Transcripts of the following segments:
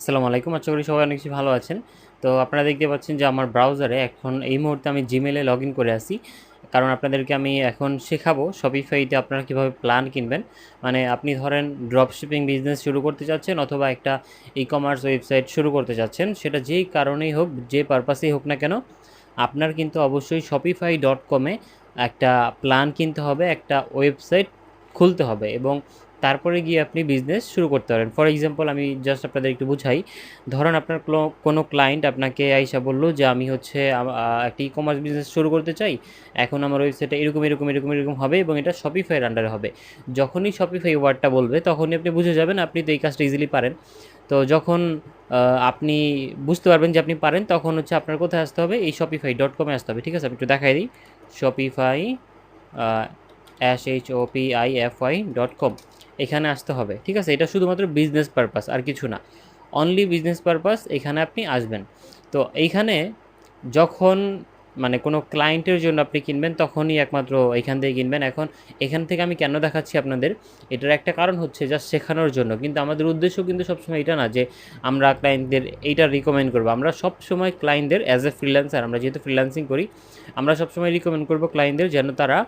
আসসালামু আলাইকুম। আশা করি সবাই অনেক বেশি ভালো আছেন। তো আপনারা দেখতে পাচ্ছেন যে আমার ব্রাউজারে এখন এই মুহূর্তে আমি Gmail এ লগইন করে আছি। কারণ আপনাদেরকে আমি এখন শেখাবো Shopify তে আপনারা কিভাবে প্ল্যান কিনবেন। মানে আপনি ধরেন ড্রপ শিপিং বিজনেস শুরু করতে চাচ্ছেন অথবা একটা ই-কমার্স ওয়েবসাইট শুরু করতে চাচ্ছেন। সেটা যেই কারণেই হোক, যে পারপাসেই হোক না কেন, আপনার কিন্তু অবশ্যই shopify.com এ একটা প্ল্যান কিনতে হবে, একটা ওয়েবসাইট খুলতে হবে এবং তারপরে গিয়ে আপনি বিজনেস শুরু করতে পারেন। ফর এক্সাম্পল আমি জাস্ট আপনাদের একটু বুঝাই। ধরুন আপনার কোনো ক্লায়েন্ট আপনাকে আইসা বলল যে আমি হচ্ছে একটা ই-কমার্স বিজনেস শুরু করতে চাই। এখন আমার ওয়েবসাইটটা এরকম হবে এবং এটা Shopify এর আন্ডারে হবে। যখনই Shopify ওয়ার্ডটা বলবে তখনই আপনি বুঝে যাবেন আপনি তো এই কাজটা ইজিলি পারেন। তো যখন আপনি বুঝতে পারবেন যে আপনি পারেন, তখন হচ্ছে আপনার কোথায় আসতে হবে? এই shopify.com এ আসতে হবে। ঠিক আছে? আমি একটু দেখাই দিই। Shopify আ shopify.com এখানে আসতে হবে। ঠিক আছে? এটা শুধুমাত্র বিজনেস পারপাস, আর কিছু না। অনলি বিজনেস পারপাস এখানে আপনি আসবেন। তো এইখানে যখন মানে কোনো ক্লায়েন্টের জন্য আপনি কিনবেন তখনই একমাত্র এইখান থেকে কিনবেন। এখন এখান থেকে আমি কেন দেখাচ্ছি আপনাদের? এটার একটা কারণ হচ্ছে জাস্ট শেখানোর জন্য। কিন্তু আমাদের উদ্দেশ্য কিন্তু সবসময় এটা না যে আমরা ক্লায়েন্টদের এইটা রিকমেন্ড করব। আমরা সবসময় ক্লায়েন্টদের অ্যাজ এ ফ্রিল্যান্সার, আমরা যেহেতু ফ্রিল্যান্সিং করি, আমরা সবসময় রিকমেন্ড করব ক্লায়েন্টদের যেন তারা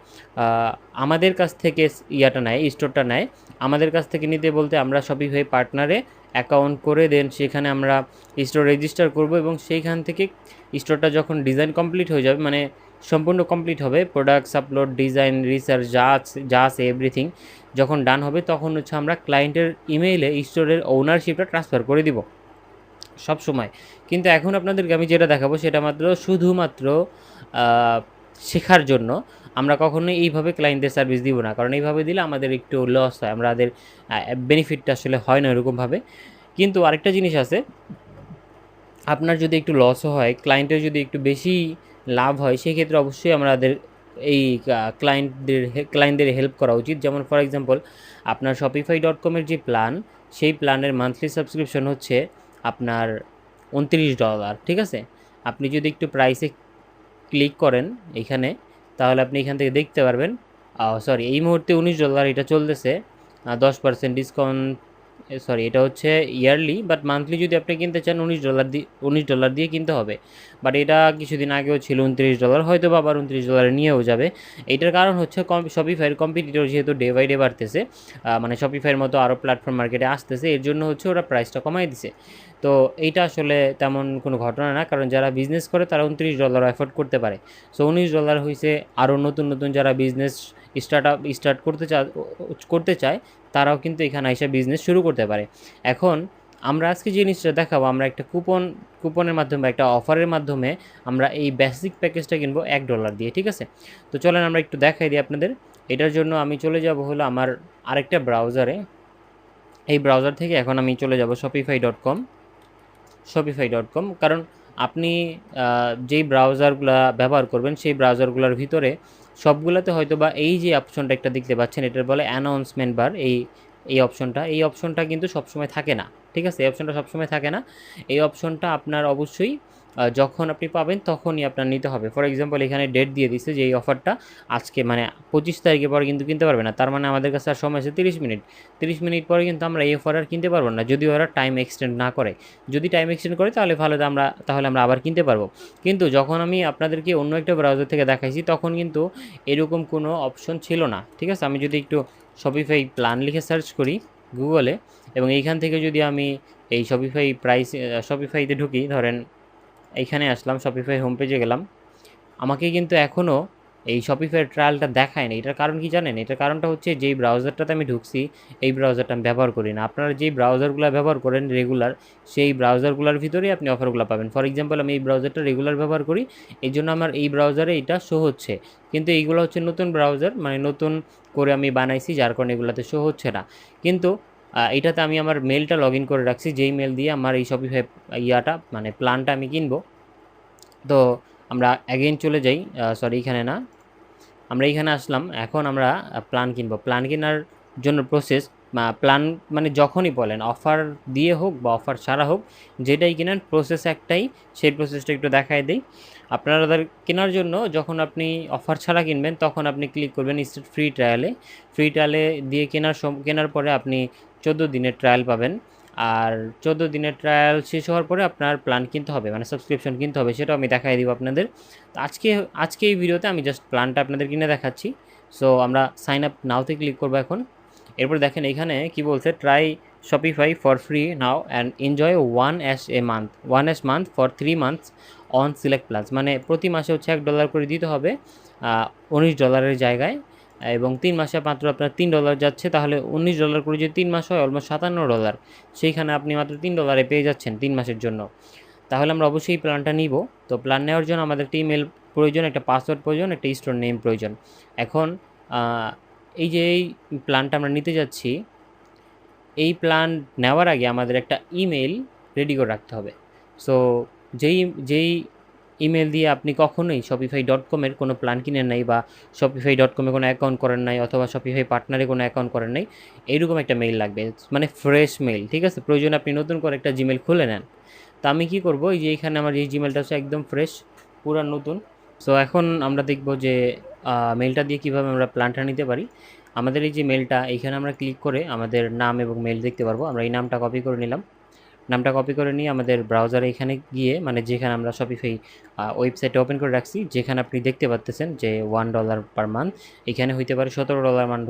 আমাদের কাছ থেকে ইয়াটা নেয়, স্টোরটা নেয়। আমাদের কাছ থেকে নিতে বলতে আমরা Shopify পার্টনারে অ্যাকাউন্ট করে দেন সেখানে আমরা স্টোর রেজিস্টার করব এবং সেইখান থেকে স্টোরটা যখন ডিজাইন কমপ্লিট হয়ে যাবে, মানে সম্পূর্ণ কমপ্লিট হবে, প্রোডাক্টস আপলোড, ডিজাইন, রিসার্চ যা আছে এভরিথিং যখন ডান হবে, তখন হচ্ছে আমরা ক্লায়েন্টের ইমেইলে স্টোরের ওনারশিপটা ট্রান্সফার করে দিব সব সময়। কিন্তু এখন আপনাদেরকে আমি যেটা দেখাবো সেটা শুধুমাত্র শেখার জন্য। আমরা কখনোই এইভাবে ক্লায়েন্টদের সার্ভিস দিব না, কারণ এইভাবে দিলে আমাদের একটু লস হয়, আমাদের বেনিফিটটা আসলে হয় না এরকমভাবে। কিন্তু আরেকটা জিনিস আছে, আপনার যদি একটু লসও হয়, ক্লায়েন্টের যদি একটু বেশি লাভ হয়, সেক্ষেত্রে অবশ্যই আমাদের এই ক্লায়েন্টদের হেল্প করা উচিত। যেমন ফর এক্সাম্পল আপনার shopify.com এর যে প্ল্যান, সেই প্ল্যানের মান্থলি সাবস্ক্রিপশন হচ্ছে আপনার $29। ঠিক আছে? আপনি যদি একটু প্রাইসে ক্লিক করেন এইখানে, তাহলে আপনি এখান থেকে দেখতে পারবেন, সরি, এই মুহূর্তে $19 এটা চলতেছে, 10% ডিসকাউন্ট। সরি, এটা হচ্ছে ইয়ারলি, বাট মান্থলি যদি আপনি কিনতে চান $19 দিয়ে কিনতে হবে। বাট এটা কিছুদিন আগেও ছিল $29, হয়তো বা আবার $29 নিয়েও যাবে। এইটার কারণ হচ্ছে শপিফাইয়ের কম্পিটিটর যেহেতু ডে বাই ডে বাড়তেছে, মানে শপিফাইয়ের মতো আরও প্ল্যাটফর্ম মার্কেটে আসতেছে, এর জন্য হচ্ছে ওরা প্রাইসটা কমাই দিছে। তো এইটা আসলে তেমন কোনো ঘটনা না, কারণ যারা বিজনেস করে তারা $29 অ্যাফোর্ড করতে পারে। সো $19 হইছে আরও নতুন নতুন যারা বিজনেস স্টার্ট করতে চায়, তারাও কিন্তু এখানে এসে বিজনেস শুরু করতে পারে। এখন আমরা আজকে যে জিনিসটা দেখাবো, আমরা একটা কুপনের মাধ্যমে, একটা অফারের মাধ্যমে আমরা এই বেসিক প্যাকেজটা কিনবো $1 দিয়ে। ঠিক আছে? তো চলেন আমরা একটু দেখাই দিই আপনাদের। এটার জন্য আমি চলে যাব হলো আমার আরেকটা ব্রাউজারে। এই ব্রাউজার থেকে এখন আমি চলে যাব shopify.com। কারণ আপনি যেই ব্রাউজারগুলো ব্যবহার করবেন সেই ব্রাউজারগুলোর ভিতরে সবগুলোতে হয়তো বা এই যে অপশনটা একটা দেখতে পাচ্ছেন, এটার বলে অ্যানাউন্সমেন্ট বার। এই অপশনটা কিন্তু সবসময় থাকে না। ঠিক আছে? এই অপশনটা সবসময় থাকে না। এই অপশনটা আপনার অবশ্যই যখন আপনি পাবেন তখনই আপনার নিতে হবে। ফর এক্সাম্পল এখানে ডেট দিয়ে দিচ্ছে যে এই অফারটা আজকে, মানে 25 তারিখের পরে কিন্তু কিনতে পারবে না। তার মানে আমাদের কাছে আর সময় আছে 30 মিনিট। 30 মিনিট পরে কিন্তু আমরা এই অফার আর কিনতে পারবো না, যদি ওরা টাইম এক্সটেন্ড না করে। যদি টাইম এক্সটেন্ড করে তাহলে ভালো, তাহলে আমরা আবার কিনতে পারবো। কিন্তু যখন আমি আপনাদেরকে অন্য একটা ব্রাউজার থেকে দেখাইছি, তখন কিন্তু এরকম কোনো অপশন ছিল না। ঠিক আছে? আমি যদি একটু Shopify প্ল্যান লিখে সার্চ করি গুগলে, এবং এইখান থেকে যদি আমি এই শপিফাইতে ঢুকি, ধরেন এইখানে আসলাম, Shopify হোম পেজে গেলাম, আমাকে কিন্তু এখনও এই শপিফাইয়ের ট্রায়ালটা দেখায় না। এটার কারণ কি জানেন? এটার কারণটা হচ্ছে যেই ব্রাউজারটাতে আমি ঢুকছি, এই ব্রাউজারটা আমি ব্যবহার করি না। আপনারা যেই ব্রাউজারগুলো ব্যবহার করেন রেগুলার, সেই ব্রাউজারগুলোর ভিতরেই আপনি অফারগুলো পাবেন। ফর এক্সাম্পল আমি এই ব্রাউজারটা রেগুলার ব্যবহার করি, এই জন্য আমার এই ব্রাউজারে এটা শো হচ্ছে। কিন্তু এইগুলো হচ্ছে নতুন ব্রাউজার, মানে নতুন করে আমি বানাইছি, যার কারণে এগুলোতে শো হচ্ছে না। কিন্তু এটাতে আমি আমার মেলটা লগ ইন করে রাখছি, যেই মেল দিয়ে আমার এই শপিফাই মানে প্ল্যানটা আমি কিনবো। তো আমরা অ্যাগেইন চলে যাই, সরি এখানে না, আমরা এইখানে আসলাম। এখন আমরা প্ল্যান কিনবো। প্ল্যান কেনার জন্য প্রসেস, প্ল্যান মানে যখনই বলেন, অফার দিয়ে হোক বা অফার ছাড়া হোক, যেটাই কিনেন প্রসেস একটাই। সেই প্রসেসটা একটু দেখাই দিই। আপনাদের কেনার জন্য যখন আপনি অফার ছাড়া কিনবেন, তখন আপনি ক্লিক করবেন স্টার্ট ফ্রি ট্রায়ালে। ফ্রি ট্রায়ালে দিয়ে কেনার পরে আপনি 14 দিনের ট্রায়াল পাবেন। আর 14 দিনের ট্রায়াল শেষ হওয়ার পরে আপনার প্ল্যান কিনতে হবে, মানে সাবস্ক্রিপশন কিনতে হবে, সেটাও আমি দেখাই দিব আপনাদের। তো আজকে এই ভিডিওতে আমি জাস্ট প্ল্যানটা আপনাদের কিনে দেখাচ্ছি। সো আমরা সাইন আপ নাওতে ক্লিক করবো এখন। এরপর দেখেন এখানে কি বলছে, try Shopify for free now and enjoy one ash month for 3 months on select plans. মানে প্রতি মাসে হচ্ছে $1 করে দিতে হবে $19 জায়গায়, এবং 3 মাসে মাত্র আপনার $3 যাচ্ছে, তাহলে $19 করে যদি 3 মাস হয় অলমোস্ট $57, সেইখানে আপনি মাত্র $3 পেয়ে যাচ্ছেন 3 মাসের জন্য। তাহলে আমরা অবশ্যই প্ল্যানটা নিব। তো প্ল্যান নেওয়ার জন্য আমাদের একটা ইমেল প্রয়োজন, একটা পাসওয়ার্ড প্রয়োজন, একটা স্টোর নেম প্রয়োজন। এখন এই যে এই প্ল্যানটা আমরা নিতে যাচ্ছি, এই প্ল্যান নেওয়ার আগে আমাদের একটা ইমেল রেডি করে রাখতে হবে। সো যেই ইমেল দিয়ে আপনি কখনোই shopify.com-এর কোনো প্ল্যান কিনেন নাই, বা shopify.com-এ কোনো অ্যাকাউন্ট করেন নাই, অথবা শপিফাই পার্টনারে কোনো অ্যাকাউন্ট করেন নাই, এইরকম একটা মেইল লাগবে, মানে ফ্রেশ মেইল, ঠিক আছে? প্রয়োজনে আপনি নতুন করে একটা জিমেল খুলে নেন। তো আমি কী করবো, এই যে এইখানে আমার এই জিমেলটা হচ্ছে একদম ফ্রেশ, পুরা নতুন। সো এখন আমরা দেখব যে মেইলটা দিয়ে কীভাবে আমরা প্ল্যানটা নিতে পারি। আমাদের এই যে মেইলটা, এইখানে আমরা ক্লিক করে আমাদের নাম এবং মেইল দেখতে পারবো। আমরা এই নামটা কপি করে নিলাম, নামটা কপি করে নিয়ে আমাদের ব্রাউজারে এখানে গিয়ে, মানে যেখানে আমরা শপিফাই ওয়েবসাইটে ওপেন করে রাখছি, যেখানে আপনি দেখতে পাচ্তেছেন যে $1 পার মান্থ, এখানে হইতে পারে $17 মান,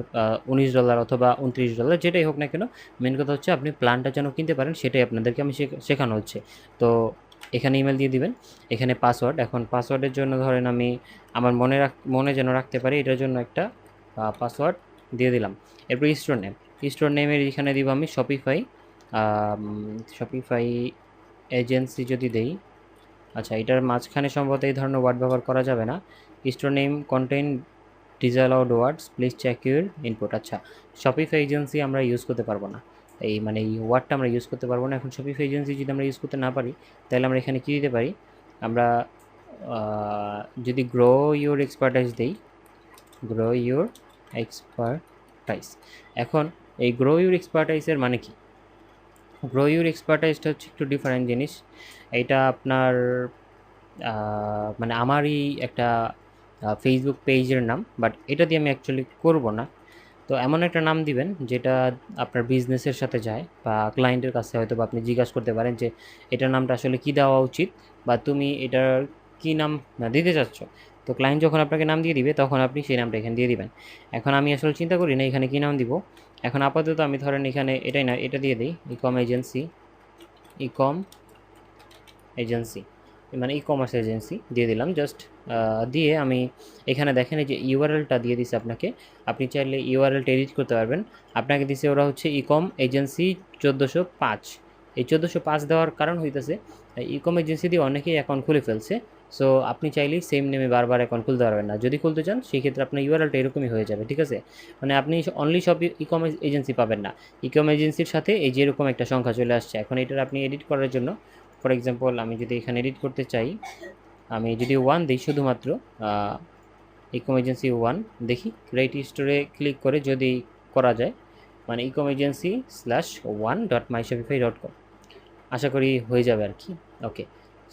$19 অথবা $29, যেটাই হোক না কেন, মেন কথা হচ্ছে আপনি প্ল্যানটা যেন কিনতে পারেন, সেটাই আপনাদেরকে আমি শেখানো হচ্ছে। তো এখানে ইমেল দিয়ে দিবেন, এখানে পাসওয়ার্ড। এখন পাসওয়ার্ডের জন্য ধরেন আমি আমার মনে যেন রাখতে পারি, এটার জন্য একটা পাসওয়ার্ড দিয়ে দিলাম। এরপর স্টোর নেমের এখানে দিব আমি শপিফাই এজেন্সি যদি দেই, আচ্ছা এটার মাঝখানে সম্ভবত এই ধরনের ওয়ার্ড ব্যবহার করা যাবে না। Store name contain disallowed words, please check your input. আচ্ছা, শপিফাই এজেন্সি আমরা ইউজ করতে পারবো না, মানে এই ওয়ার্ডটা আমরা ইউজ করতে পারবো না। এখন শপিফাই এজেন্সি যদি আমরা ইউজ করতে না পারি, তাহলে আমরা এখানে কী দিতে পারি, আমরা যদি গ্রো ইউর এক্সপার্টাইজ দেই, গ্রো ইউর এক্সপার্টাইজ। এখন এই গ্রো ইউর এক্সপার্টাইজের মানে কি? গ্রো ইউর এক্সপার্টাইজটা হচ্ছে একটু ডিফারেন্ট জিনিস। এইটা আপনার মানে আমারই একটা ফেসবুক পেজের নাম, বাট এটা দিয়ে আমি অ্যাকচুয়ালি করব না। তো এমন একটা নাম দিবেন যেটা আপনার বিজনেসের সাথে যায়, বা ক্লায়েন্টের কাছে হয়তো বা আপনি জিজ্ঞাসা করতে পারেন যে এটার নামটা আসলে কী দেওয়া উচিত, বা তুমি এটার কী নাম দিতে চাচ্ছ। তো ক্লায়েন্ট যখন আপনাকে নাম দিয়ে দিবে, তখন আপনি সেই নামটা এখানে দিয়ে দিবেন। এখন আমি আসলে চিন্তা করি না এখানে কী নাম দিব। এখন আপাতত আমি ধরেন এখানে এটাই না, এটা দিয়ে দিই, ইকম এজেন্সি, মানে ই কমার্স এজেন্সি দিয়ে দিলাম। জাস্ট দিয়ে আমি এখানে দেখেন এই যে ইউআরএলটা দিয়ে দিছে আপনাকে, আপনি চাইলে ইউআরএলটা এডিট করতে পারবেন। আপনাকে দিছে ওরা হচ্ছে ইকম এজেন্সি 1405। এই 1405 দেওয়ার কারণ হইতেছে ইকম এজেন্সি দিয়ে অনেকেই অ্যাকাউন্ট খুলে ফেলছে। সো আপনি চাইলেই সেম নেমে বারবার অ্যাকাউন্ট খুলতে পারবেন না। যদি খুলতে চান সেই ক্ষেত্রে আপনার ইউআরএলটা এরকমই হয়ে যাবে, ঠিক আছে? মানে আপনি অনলি সব ইকম এজেন্সি পাবেন না, ইকম এজেন্সির সাথে এই যে এরকম একটা সংখ্যা চলে আসছে। এখন এটার আপনি এডিট করার জন্য, ফর এক্সাম্পল আমি যদি এখানে এডিট করতে চাই, আমি যদি 1 দিই শুধুমাত্র, ইকম এজেন্সি 1 দেখি, ক্রিয়েট স্টোরে ক্লিক করে যদি করা যায়, মানে ইকম এজেন্সি /1.myshopify.com, আশা করি হয়ে যাবে আর কি। ওকে,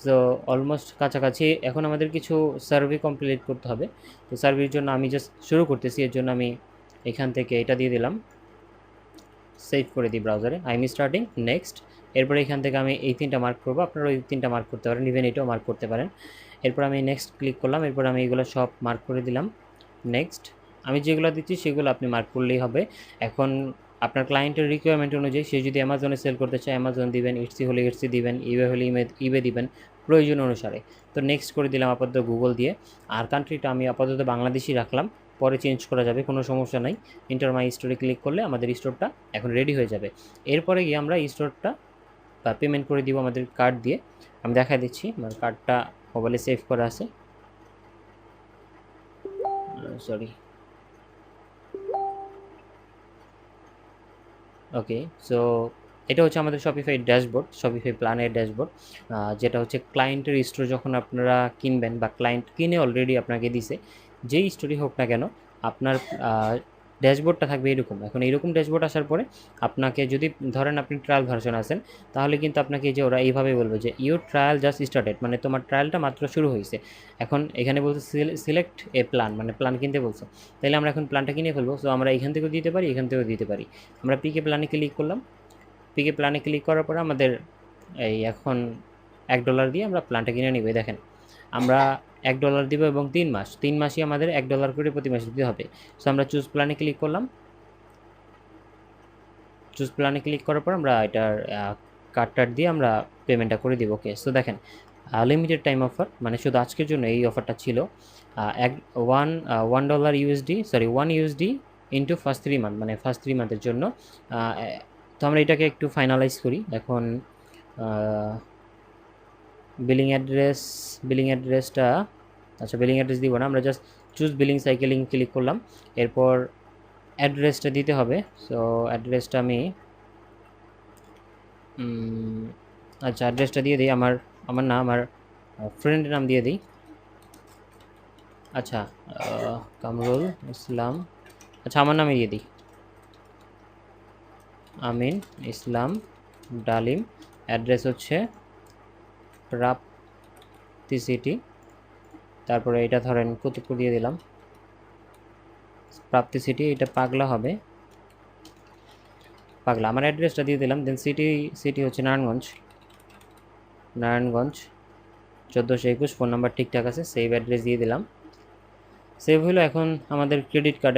সো অলমোস্ট কাছাকাছি। এখন আমাদের কিছু সার্ভে কমপ্লিট করতে হবে। তো সার্ভের জন্য আমি জাস্ট শুরু করতেছি, এর জন্য আমি এখান থেকে এটা দিয়ে দিলাম, সেভ করে দিই ব্রাউজারে, আই এম স্টার্টিং, নেক্সট। এরপরে এখান থেকে আমি এই 3টা মার্ক করবো, আপনারা ওই 3টা মার্ক করতে পারেন, ইভেন এটাও মার্ক করতে পারেন। এরপর আমি নেক্সট ক্লিক করলাম, এরপর আমি এগুলো সব মার্ক করে দিলাম, নেক্সট। আমি যেগুলো দিচ্ছি সেগুলো আপনি মার্ক করলেই হবে। এখন আপনার ক্লায়েন্টের রিকোয়ারমেন্ট অনুযায়ী সে যদি অ্যামাজনে সেল করতে চায় অ্যামাজন দিবেন, ইটসি হলে ইটসি দিবেন, ইবে হলে ইবে দিবেন, প্রয়োজন অনুসারে। তো নেক্সট করে দিলাম আপাতত গুগল দিয়ে। আর কান্ট্রিটা আমি আপাতত বাংলাদেশই রাখলাম, পরে চেঞ্জ করা যাবে, কোনো সমস্যা নাই। ইন্টার মাই স্টোরে ক্লিক করলে আমাদের স্টোরটা এখন রেডি হয়ে যাবে। এরপরে গিয়ে আমরা স্টোরটা পেমেন্ট করে দিব আমাদের কার্ড দিয়ে। আমি দেখাই দিচ্ছি, আমার কার্ডটা মোবাইলে সেভ করা আছে, সরি। ওকে, সো এটা হচ্ছে আমাদের শপিফাই ড্যাশবোর্ড, শপিফাই প্ল্যানের ড্যাশবোর্ড, যেটা হচ্ছে ক্লায়েন্টের স্টোর যখন আপনারা কিনবেন, বা ক্লায়েন্ট কিনে অলরেডি আপনাকে দিছে, যেই স্টোরই হোক না কেন, আপনার ড্যাশবোর্ডটা থাকবে এরকম। এখন এইরকম ড্যাশবোর্ড আসার পরে আপনাকে যদি ধরেন আপনি ট্রায়াল ভার্সন আছেন, তাহলে কিন্তু আপনাকে যে ওরা এইভাবে বলবে যে ইউর ট্রায়াল জাস্ট স্টার্টেড, মানে তোমার ট্রায়ালটা মাত্র শুরু হয়েছে। এখন এখানে বলছে সিলেক্ট এ প্ল্যান, মানে প্ল্যান কিনতে বলছে। তাহলে আমরা এখন প্ল্যানটা কিনে ফেলবো। সো আমরা এখান থেকেও দিতে পারি, এখান থেকেও দিতে পারি। আমরা পিকে প্ল্যানে ক্লিক করলাম, পিকে প্ল্যানে ক্লিক করার পরে আমাদের এই এখন $1 দিয়ে আমরা প্ল্যানটা কিনে নিব। দেখেন আমরা $1 দিব এবং 3 মাসই আমাদের $1 করে প্রতি মাসে দিতে হবে। সো আমরা চুজ প্ল্যানে ক্লিক করলাম। চুজ প্ল্যানে ক্লিক করার পর আমরা এটার কার্ড দিয়ে আমরা পেমেন্টটা করে দিব। ওকে, সো দেখেন লিমিটেড টাইম অফার, মানে শুধু আজকের জন্য এই অফারটা ছিল। $1 USD ইন্টু ফার্স্ট 3 মান্থ, মানে ফার্স্ট 3 মান্থের জন্য। তো আমরা এটাকে একটু ফাইনালাইজ করি এখন। বিলিং অ্যাড্রেসটা, আচ্ছা বিলিং অ্যাড্রেস দিব না, আমরা just choose billing cycling click করলাম। এরপর অ্যাড্রেসটা দিতে হবে। সো অ্যাড্রেসটা আমি আচ্ছা অ্যাড্রেসটা দিয়ে দিই, আমার ফ্রেন্ডের নাম দিয়ে দিই। আচ্ছা কামরুল ইসলাম, আচ্ছা আমার নামে দিয়ে দিই, আমিন ইসলাম ডালিম। অ্যাড্রেস হচ্ছে প্রাপ্তি সিটি, তারপরে এটা ধরেন কুতুবপুর দিয়ে দিলাম, প্রাপ্তি সিটি, এটা পাগলা হবে, পাগলা। আমার অ্যাড্রেসটা দিয়ে দিলাম। দেন সিটি হচ্ছে নারায়ণগঞ্জ 1421, ফোন নাম্বার ঠিকঠাক আছে, সেভ অ্যাড্রেস দিয়ে দিলাম। সেভ হলো। এখন আমাদের ক্রেডিট কার্ড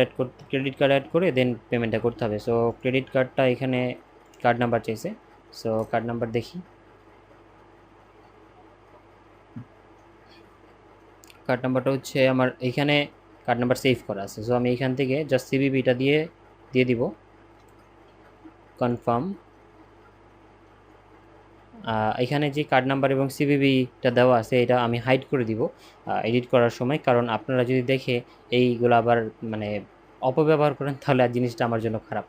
অ্যাড করে দেন পেমেন্টটা করতে হবে। সো ক্রেডিট কার্ডটা এখানে কার্ড নাম্বার চাইছে, সো কার্ড নাম্বার দেখি। কার্ড নাম্বারটা হচ্ছে আমার এইখানে কার্ড নাম্বার সেভ করা আছে। সো আমি এইখান থেকে জাস্ট সিভিভিটা দিয়ে দিব, কনফার্ম। এখানে যে কার্ড নাম্বার এবং সিভিভিটা দেওয়া আছে এটা আমি হাইড করে দিব এডিট করার সময়, কারণ আপনারা যদি দেখে এইগুলো আবার মানে অপব্যবহার করেন তাহলে আর জিনিসটা আমার জন্য খারাপ।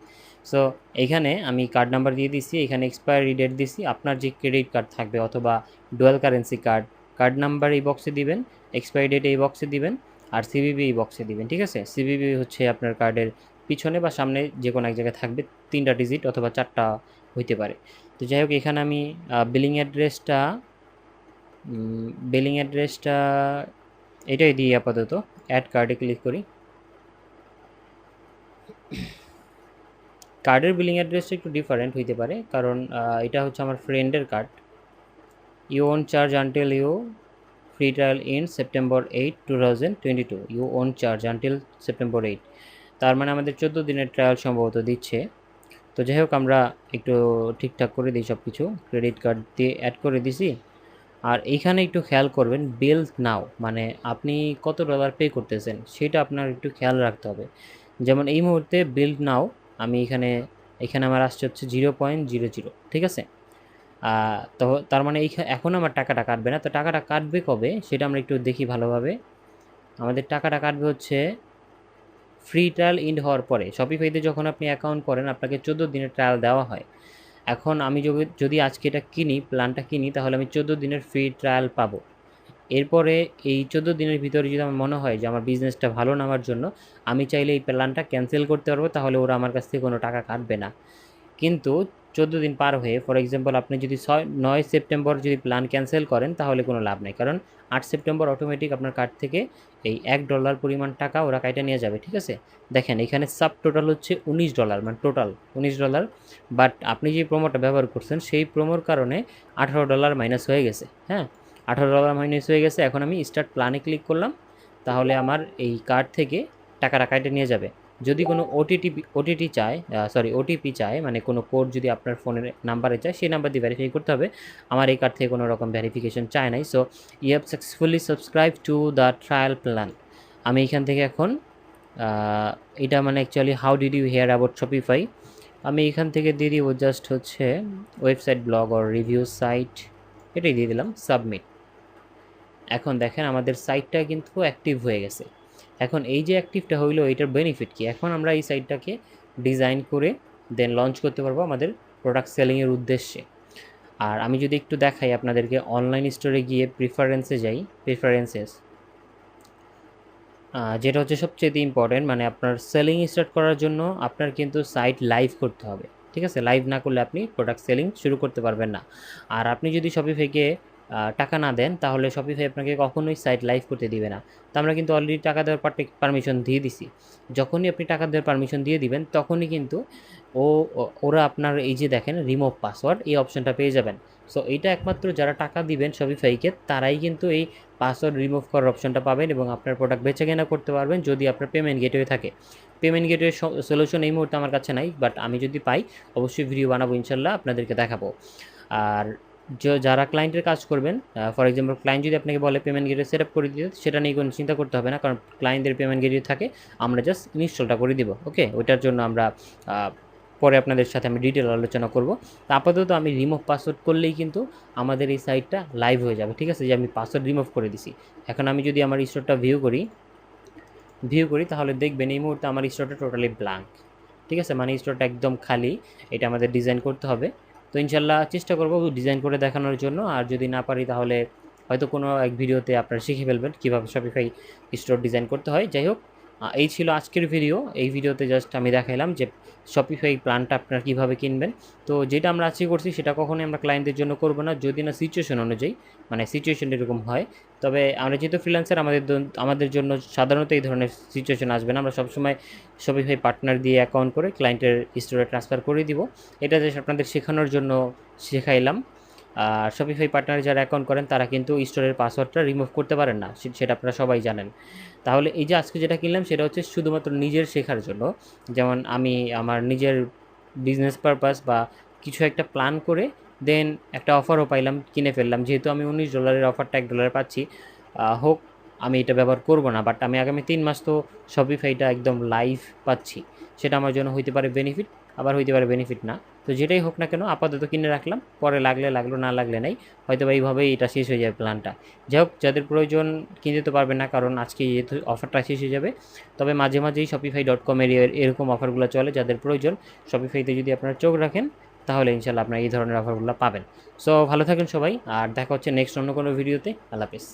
সো এইখানে আমি কার্ড নাম্বার দিয়ে দিচ্ছি, এখানে এক্সপায়ারি ডেট দিচ্ছি। আপনার যে ক্রেডিট কার্ড থাকবে অথবা ডুয়াল কারেন্সি কার্ড নাম্বার এই বক্সে দিবেন, এক্সপায়ারি ডেট এই বক্সে দিবেন, আর সিভিভি এই বক্সে দিবেন। ঠিক আছে, সিভিভি হচ্ছে আপনার কার্ডের পিছনে বা সামনে যে কোনো এক জায়গায় থাকবে, 3টা ডিজিট অথবা 4টা হইতে পারে। তো যাই হোক, এখানে আমি বিলিং অ্যাড্রেসটা এটাই দিই আপাতত। অ্যাড কার্ডে ক্লিক করি। কার্ডের বিলিং অ্যাড্রেসটা একটু ডিফারেন্ট হইতে পারে, কারণ এটা হচ্ছে আমার ফ্রেন্ডের card. You won't charge until you free trial in September 8, 2022। You won't charge until September 8, তার মানে আমাদের 14 দিনের ট্রায়াল সম্ভবত দিচ্ছে। তো যাই হোক, আমরা একটু ঠিকঠাক করে দিই সব কিছু। ক্রেডিট কার্ড দিয়ে অ্যাড করে দিছি। আর এইখানে একটু খেয়াল করবেন, বিল নাও মানে আপনি কত ডলার পে করতেছেন সেটা আপনার একটু খেয়াল রাখতে হবে। যেমন এই মুহূর্তে বিল নাও আমি এখানে আমার আসছে হচ্ছে 0.00। ঠিক আছে, তো তার মানে এখন আমার টাকাটা কাটবে না। তো টাকাটা কাটবে কবে সেটা আমরা একটু দেখি ভালোভাবে। আমাদের টাকাটা কাটবে হচ্ছে ফ্রি ট্রায়াল ইন্ড হওয়ার পরে। শপিফাইতে যখন আপনি অ্যাকাউন্ট করেন আপনাকে 14 দিনের ট্রায়াল দেওয়া হয়। এখন আমি যদি আজকে এটা প্ল্যানটা কিনি, তাহলে আমি 14 দিনের ফ্রি ট্রায়াল পাবো। এরপরে এই 14 দিনের ভিতরে যদি আমার মনে হয় যে আমার বিজনেসটা ভালো নামার জন্য আমি চাইলে এই প্ল্যানটা ক্যান্সেল করতে পারবো, তাহলে ওরা আমার কাছ থেকে কোনো টাকা কাটবে না। কিন্তু 14 দিন পার হয়ে, ফর এক্সাম্পল আপনি যদি 9 সেপ্টেম্বর যদি প্ল্যান ক্যান্সেল করেন তাহলে কোনো লাভ নেই, কারণ 8 সেপ্টেম্বর অটোমেটিক আপনার কার্ড থেকে এই $1 পরিমাণ টাকা ওরা কাইটা নিয়ে যাবে। ঠিক আছে, দেখেন এখানে সাব টোটাল হচ্ছে $19, মানে টোটাল $19। বাট আপনি যে প্রোমোটা ব্যবহার করছেন সেই প্রোমোর কারণে $18 মাইনাস হয়ে গেছে। হ্যাঁ, $18 মাইনাস হয়ে গেছে। এখন আমি স্টার্ট প্ল্যানে ক্লিক করলাম, তাহলে আমার এই কার্ড থেকে টাকাটা কাইটা নিয়ে যাবে। যদি কোনো ওটিপি চায়, মানে কোনো কোড যদি আপনার ফোনের নাম্বারে চায়, সেই নাম্বার দিয়ে ভেরিফাই করতে হবে। আমার এই কার্ড থেকে কোনো রকম ভেরিফিকেশন চায় নাই। So you have successfully subscribe to the trial plan. আমি এখান থেকে এখন এটা মানে actually how did you hear about Shopify, আমি এখান থেকে দিয়ে দিব জাস্ট হচ্ছে website, blog or review site, এটাই দিয়ে দিলাম, সাবমিট। এখন দেখেন আমাদের সাইটটা কিন্তু অ্যাক্টিভ হয়ে গেছে। এখন এই যে অ্যাক্টিভটা হইলো, এটার বেনিফিট কি? এখন আমরা এই সাইটটাকে ডিজাইন করে দেন লঞ্চ করতে পারবো আমাদের প্রোডাক্ট সেলিংয়ের উদ্দেশ্যে। আর আমি যদি একটু দেখাই আপনাদেরকে, অনলাইন স্টোরে গিয়ে প্রিফারেন্সেস যেটা হচ্ছে সবচেয়ে ইম্পর্টেন্ট, মানে আপনার সেলিং স্টার্ট করার জন্য আপনার কিন্তু সাইট লাইভ করতে হবে। ঠিক আছে, লাইভ না করলে আপনি প্রোডাক্ট সেলিং শুরু করতে পারবেন না। আর আপনি যদি শপিফাইকে টাকা না দেন তাহলে শপিফাই আপনাকে কখনোই সাইট লাইভ করতে দিবে না। তো আমরা কিন্তু অলরেডি টাকা দেওয়ার পারমিশন দিয়ে দিছি। যখনই আপনি টাকা দেওয়ার পারমিশন দিয়ে দিবেন তখনই কিন্তু ওরা আপনার এই যে দেখেন রিমুভ পাসওয়ার্ড এই অপশনটা পেয়ে যাবেন। সো এইটা একমাত্র যারা টাকা দিবেন শপিফাইকে তারাই কিন্তু এই পাসওয়ার্ড রিমুভ করার অপশনটা পাবেন এবং আপনার প্রোডাক্ট বেচাকেনা করতে পারবেন যদি আপনার পেমেন্ট গেটওয়ে থাকে। পেমেন্ট গেটওয়ে সলিউশন এই মুহূর্তে আমার কাছে নাই, বাট আমি যদি পাই অবশ্যই ভিডিও বানাবো, ইনশাল্লাহ আপনাদেরকে দেখাবো। আর যারা ক্লায়েন্টের কাজ করবেন, ফর এক্সাম্পল ক্লায়েন্ট যদি আপনাকে বলে পেমেন্ট গেটওয়ে সেট আপ করে দিতে, সেটা নিয়ে কোনো চিন্তা করতে হবে না, কারণ ক্লায়েন্টদের পেমেন্ট গেটওয়ে থাকে, আমরা জাস্ট ইনস্টলটা করে দিব। ওকে, ওইটার জন্য আমরা পরে আপনাদের সাথে আমি ডিটেল আলোচনা করব। তো আপাতত আমি রিমুভ পাসওয়ার্ড করলেই কিন্তু আমাদের এই সাইটটা লাইভ হয়ে যাবে। ঠিক আছে, যে আমি পাসওয়ার্ড রিমুভ করে দিছি। এখন আমি যদি আমার স্টোরটা ভিউ করি তাহলে দেখবেন এই মুহূর্তে আমার স্টোরটা টোটালি ব্ল্যাঙ্ক। ঠিক আছে, মানে স্টোরটা একদম খালি। এটা আমাদের ডিজাইন করতে হবে। তো ইনশাল্লাহ চেষ্টা করব ডিজাইন করে দেখানোর জন্য, আর যদি না পারি তাহলে হয়তো কোনো এক ভিডিওতে আপনারা শিখে ফেলবেন কীভাবে শপিফাই স্টোর ডিজাইন করতে হয়। যাই হোক, এই ছিল আজকের ভিডিও। এই ভিডিওতে জাস্ট আমি দেখাইলাম যে শপিফাই প্ল্যানটা আপনারা কীভাবে কিনবেন। তো যেটা আমরা আজকে করছি সেটা কখনোই আমরা ক্লায়েন্টদের জন্য করবো না, যদি না সিচুয়েশন অনুযায়ী, মানে সিচুয়েশন এরকম হয়। তবে আমরা যেহেতু ফ্রিল্যান্সার, আমাদের জন্য সাধারণত এই ধরনের সিচুয়েশন আসবে না। আমরা সবসময় শপিফাই পার্টনার দিয়ে অ্যাকাউন্ট করে ক্লায়েন্টের স্টোরে ট্রান্সফার করে দিব। এটা জাস্ট আপনাদের শেখানোর জন্য শেখাইলাম। আর শপিফাই পার্টনারে যারা অ্যাকাউন্ট করেন তারা কিন্তু স্টোরের পাসওয়ার্ডটা রিমুভ করতে পারেন না, সেটা আপনারা সবাই জানেন। তাহলে এই যে আজকে যেটা কিনলাম সেটা হচ্ছে শুধুমাত্র নিজের শেখার জন্য। যেমন আমি আমার নিজের বিজনেস পারপাস বা কিছু একটা প্ল্যান করে দেন একটা অফারও পাইলাম, কিনে ফেললাম। যেহেতু আমি $19 অফারটা $1 পাচ্ছি, হোক আমি এটা ব্যবহার করব না, বাট আমি আগামী 3 মাস তো শপিফাইটা একদম লাইভ পাচ্ছি। সেটা আমার জন্য হইতে পারে বেনিফিট, আবার হইতে পারে বেনিফিট না। তো যেটাই হোক না কেন আপাতত কিনে রাখলাম, পরে লাগলে লাগলো, না লাগলে নাই। হয়তো বা এইভাবেই এটা শেষ হয়ে যাবে প্ল্যানটা। যাই হোক, যাদের প্রয়োজন কিনতে তো পারবেন না, কারণ আজকে যেহেতু অফারটা শেষ হয়ে যাবে। তবে মাঝে মাঝেই shopify.com এরকম অফারগুলো চলে, যাদের প্রয়োজন শপিফাইতে যদি আপনারা চোখ রাখেন তাহলে ইনশাল্লাহ আপনারা এই ধরনের অফারগুলো পাবেন। সো ভালো থাকেন সবাই, আর দেখা হচ্ছে নেক্সট অন্য কোনো ভিডিওতে। আল্লাহ হাফেজ।